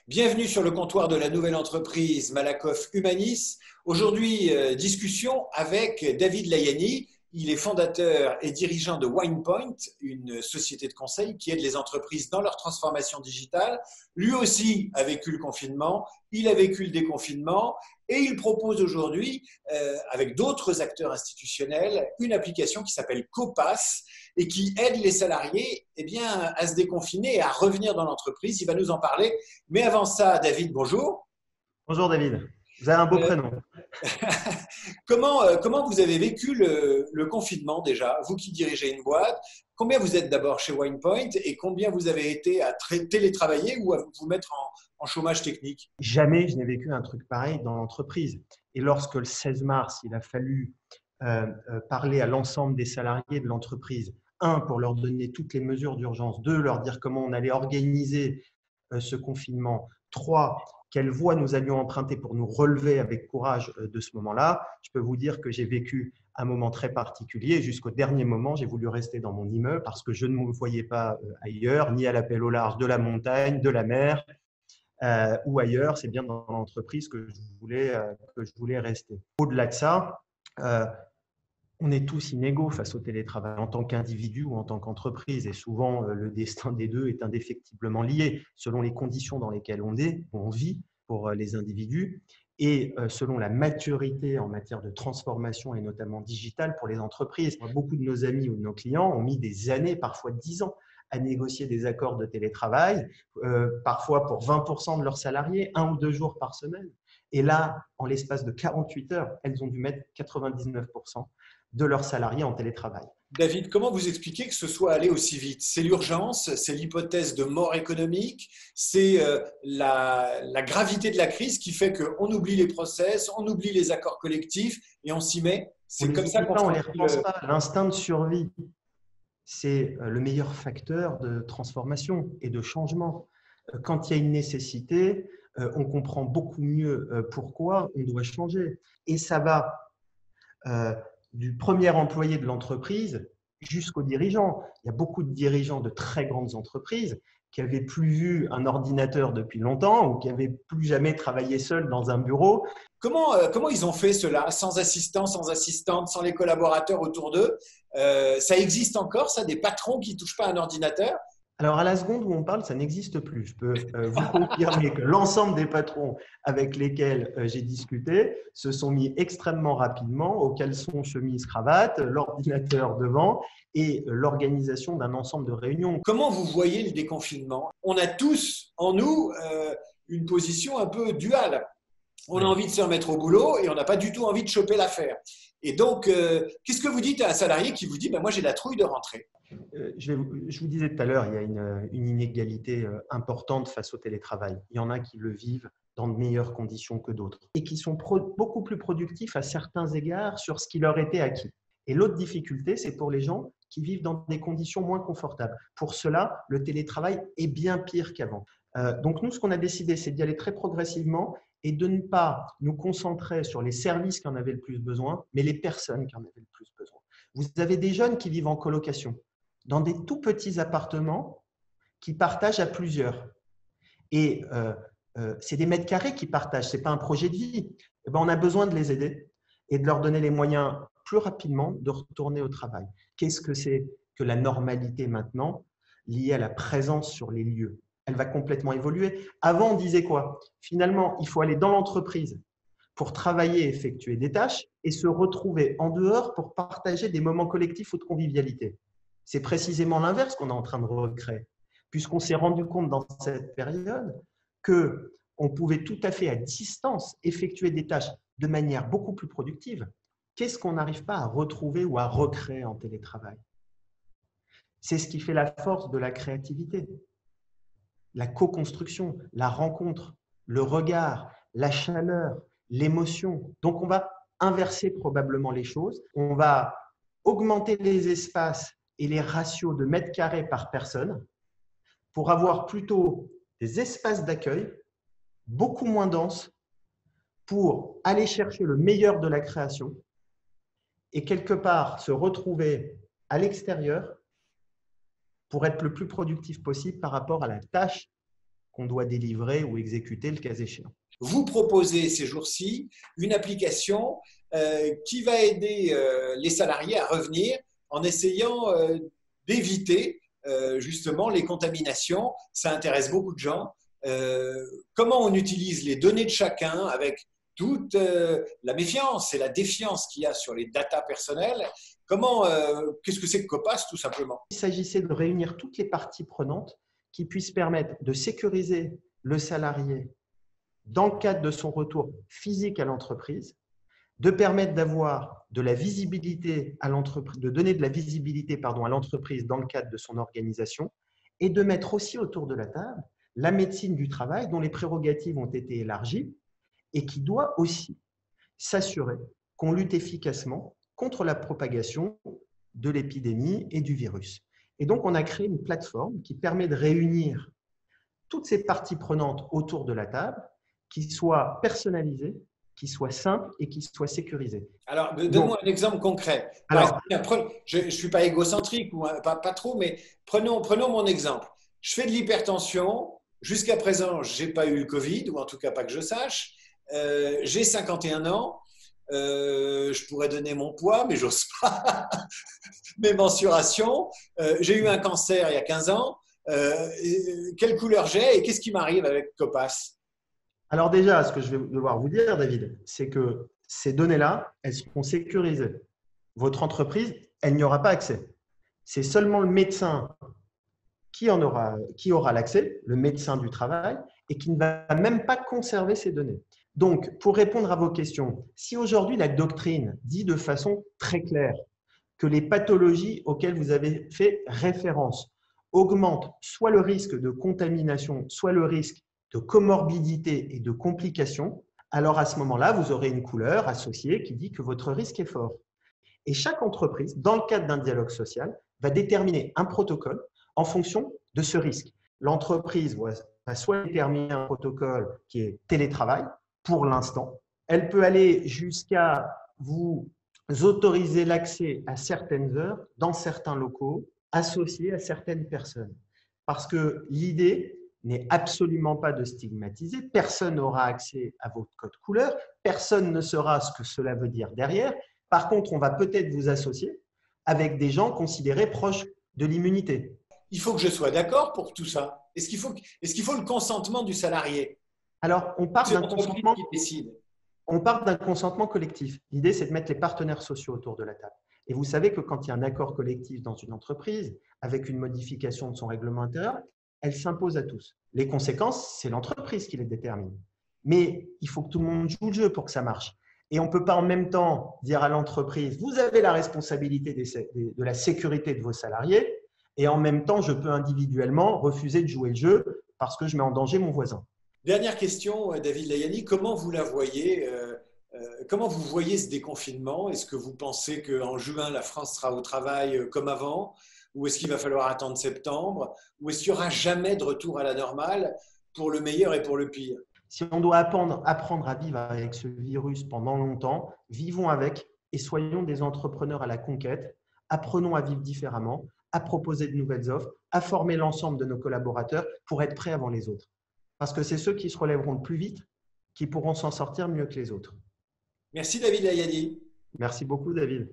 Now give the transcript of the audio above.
Bienvenue sur le comptoir de la nouvelle entreprise Malakoff Humanis. Aujourd'hui, discussion avec David Layani. Il est fondateur et dirigeant de WinePoint, une société de conseil qui aide les entreprises dans leur transformation digitale. Lui aussi a vécu le confinement, il a vécu le déconfinement et il propose aujourd'hui, avec d'autres acteurs institutionnels, une application qui s'appelle Copass et qui aide les salariés à se déconfiner et à revenir dans l'entreprise. Il va nous en parler. Mais avant ça, David, bonjour. Bonjour David, vous avez un beau prénom. Comment vous avez vécu le confinement déjà, vous qui dirigez une boîte? Combien vous êtes d'abord chez WinePoint et combien vous avez été à télétravailler ou à vous mettre en chômage technique? Jamais je n'ai vécu un truc pareil dans l'entreprise. Et lorsque le 16 mars, il a fallu parler à l'ensemble des salariés de l'entreprise, un, pour leur donner toutes les mesures d'urgence, deux, leur dire comment on allait organiser ce confinement, trois, quelle voie nous allions emprunter pour nous relever avec courage de ce moment-là, je peux vous dire que j'ai vécu un moment très particulier. Jusqu'au dernier moment, j'ai voulu rester dans mon immeuble parce que je ne me voyais pas ailleurs, ni à l'appel au large de la montagne, de la mer ou ailleurs. C'est bien dans l'entreprise que je voulais rester. Au-delà de ça, on est tous inégaux face au télétravail en tant qu'individu ou en tant qu'entreprise. Et souvent, le destin des deux est indéfectiblement lié selon les conditions dans lesquelles on vit pour les individus et selon la maturité en matière de transformation et notamment digitale pour les entreprises. Beaucoup de nos amis ou de nos clients ont mis des années, parfois 10 ans, à négocier des accords de télétravail, parfois pour 20% de leurs salariés, 1 ou 2 jours par semaine. Et là, en l'espace de 48 heures, elles ont dû mettre 99% de leurs salariés en télétravail. David, comment vous expliquez que ce soit allé aussi vite? C'est l'urgence, c'est l'hypothèse de mort économique, c'est la gravité de la crise qui fait qu'on oublie les process, on oublie les accords collectifs et on s'y met. On C'est les comme ça oublie qu'on pas, on les franchit repense pas. L'instinct de survie, c'est le meilleur facteur de transformation et de changement. Quand il y a une nécessité, on comprend beaucoup mieux pourquoi on doit changer. Et ça va du premier employé de l'entreprise jusqu'aux dirigeants. Il y a beaucoup de dirigeants de très grandes entreprises qui n'avaient plus vu un ordinateur depuis longtemps ou qui n'avaient plus jamais travaillé seuls dans un bureau. Comment ils ont fait cela, sans assistant, sans assistante, sans les collaborateurs autour d'eux? Ça existe encore, ça, des patrons qui ne touchent pas un ordinateur? Alors, à la seconde où on parle, ça n'existe plus. Je peux vous confirmer que l'ensemble des patrons avec lesquels j'ai discuté se sont mis extrêmement rapidement au caleçon, chemise, cravate, l'ordinateur devant et l'organisation d'un ensemble de réunions. Comment vous voyez le déconfinement? On a tous en nous une position un peu duale. On a envie de se remettre au boulot et on n'a pas du tout envie de choper l'affaire. Et donc, qu'est-ce que vous dites à un salarié qui vous dit moi j'ai la trouille de rentrer? Je vous disais tout à l'heure, il y a une inégalité importante face au télétravail. Il y en a qui le vivent dans de meilleures conditions que d'autres et qui sont beaucoup plus productifs à certains égards sur ce qui leur était acquis. Et l'autre difficulté, c'est pour les gens qui vivent dans des conditions moins confortables. Pour cela, le télétravail est bien pire qu'avant. Donc nous, ce qu'on a décidé, c'est d'y aller très progressivement et de ne pas nous concentrer sur les services qui en avaient le plus besoin, mais les personnes qui en avaient le plus besoin. Vous avez des jeunes qui vivent en colocation, dans des tout petits appartements qui partagent à plusieurs. Et c'est des mètres carrés qui partagent, ce n'est pas un projet de vie. Eh ben, on a besoin de les aider et de leur donner les moyens plus rapidement de retourner au travail. Qu'est-ce que c'est que la normalité maintenant liée à la présence sur les lieux? Elle va complètement évoluer. Avant, on disait quoi? Finalement, il faut aller dans l'entreprise pour travailler, effectuer des tâches et se retrouver en dehors pour partager des moments collectifs ou de convivialité. C'est précisément l'inverse qu'on est en train de recréer, puisqu'on s'est rendu compte dans cette période qu'on pouvait tout à fait à distance effectuer des tâches de manière beaucoup plus productive. Qu'est-ce qu'on n'arrive pas à retrouver ou à recréer en télétravail? C'est ce qui fait la force de la créativité, la co-construction, la rencontre, le regard, la chaleur, l'émotion. Donc, on va inverser probablement les choses. On va augmenter les espaces et les ratios de mètres carrés par personne pour avoir plutôt des espaces d'accueil beaucoup moins denses pour aller chercher le meilleur de la création et quelque part se retrouver à l'extérieur pour être le plus productif possible par rapport à la tâche qu'on doit délivrer ou exécuter le cas échéant. Vous proposez ces jours-ci une application qui va aider les salariés à revenir en essayant d'éviter justement les contaminations. Ça intéresse beaucoup de gens. Comment on utilise les données de chacun avec toute la méfiance et la défiance qu'il y a sur les datas personnelles. Qu'est-ce que c'est que COPAS tout simplement? Il s'agissait de réunir toutes les parties prenantes qui puissent permettre de sécuriser le salarié dans le cadre de son retour physique à l'entreprise, de permettre d'avoir de la visibilité à l'entreprise, de donner de la visibilité à l'entreprise dans le cadre de son organisation et de mettre aussi autour de la table la médecine du travail dont les prérogatives ont été élargies et qui doit aussi s'assurer qu'on lutte efficacement contre la propagation de l'épidémie et du virus. Et donc, on a créé une plateforme qui permet de réunir toutes ces parties prenantes autour de la table, qui soient personnalisées, qui soient simples et qui soient sécurisées. Alors, donne-moi un exemple concret. Je ne suis pas égocentrique, ou pas trop, mais prenons mon exemple. Je fais de l'hypertension. Jusqu'à présent, je n'ai pas eu le Covid, ou en tout cas pas que je sache. J'ai 51 ans. Je pourrais donner mon poids, mais j'ose pas. Mes mensurations. J'ai eu un cancer il y a 15 ans. Quelle couleur j'ai et qu'est-ce qui m'arrive avec COPAS? Alors déjà, ce que je vais devoir vous dire, David, c'est que ces données-là, elles seront sécurisées. Votre entreprise, elle n'y aura pas accès. C'est seulement le médecin qui aura l'accès, le médecin du travail, et qui ne va même pas conserver ces données. Donc, pour répondre à vos questions, si aujourd'hui la doctrine dit de façon très claire que les pathologies auxquelles vous avez fait référence augmentent soit le risque de contamination, soit le risque de comorbidité et de complications, alors à ce moment-là, vous aurez une couleur associée qui dit que votre risque est fort. Et chaque entreprise, dans le cadre d'un dialogue social, va déterminer un protocole en fonction de ce risque. L'entreprise va soit déterminer un protocole qui est télétravail pour l'instant. Elle peut aller jusqu'à vous autoriser l'accès à certaines heures dans certains locaux associés à certaines personnes. Parce que l'idée n'est absolument pas de stigmatiser. Personne n'aura accès à votre code couleur. Personne ne saura ce que cela veut dire derrière. Par contre, on va peut-être vous associer avec des gens considérés proches de l'immunité. Il faut que je sois d'accord pour tout ça. Est-ce qu'il faut le consentement du salarié? Alors, on part d'un consentement collectif. L'idée, c'est de mettre les partenaires sociaux autour de la table. Et vous savez que quand il y a un accord collectif dans une entreprise, avec une modification de son règlement intérieur, elle s'impose à tous. Les conséquences, c'est l'entreprise qui les détermine. Mais il faut que tout le monde joue le jeu pour que ça marche. Et on ne peut pas en même temps dire à l'entreprise, vous avez la responsabilité de la sécurité de vos salariés, et en même temps, je peux individuellement refuser de jouer le jeu parce que je mets en danger mon voisin. Dernière question, David Layani, comment vous la voyez comment vous voyez ce déconfinement? Est-ce que vous pensez qu'en juin, la France sera au travail comme avant? Ou est-ce qu'il va falloir attendre septembre? Ou est-ce qu'il n'y aura jamais de retour à la normale pour le meilleur et pour le pire? Si on doit apprendre à vivre avec ce virus pendant longtemps, vivons avec et soyons des entrepreneurs à la conquête. Apprenons à vivre différemment, à proposer de nouvelles offres, à former l'ensemble de nos collaborateurs pour être prêts avant les autres. Parce que c'est ceux qui se relèveront le plus vite qui pourront s'en sortir mieux que les autres. Merci David Layani. Merci beaucoup David.